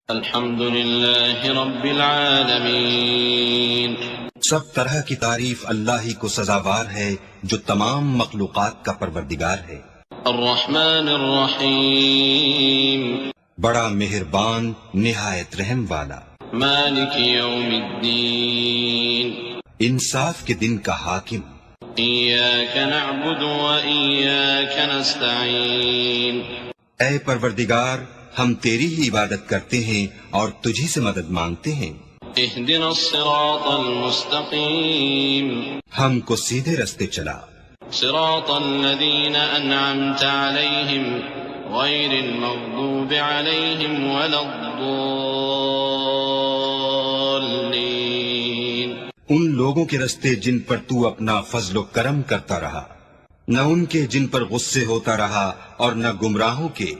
الحمد للہ رب العالمین، سب طرح کی تعریف اللہ ہی کو سزاوار ہے جو تمام مخلوقات کا پروردگار ہے۔ الرحمن الرحیم، بڑا مہربان نہایت رحم والا۔ مالک یوم الدین، انصاف کے دن کا حاکم۔ ایاک نعبد و ایاک نستعین، اے پروردگار ہم تیری ہی عبادت کرتے ہیں اور تجھی سے مدد مانگتے ہیں۔ اہدنا الصراط المستقیم، ہم کو سیدھے رستے چلا۔ صراط الذین انعمت علیہم غیر المغضوب علیہم ولا الضالین، ان لوگوں کے رستے جن پر تو اپنا فضل و کرم کرتا رہا، نہ ان کے جن پر غصے ہوتا رہا اور نہ گمراہوں کے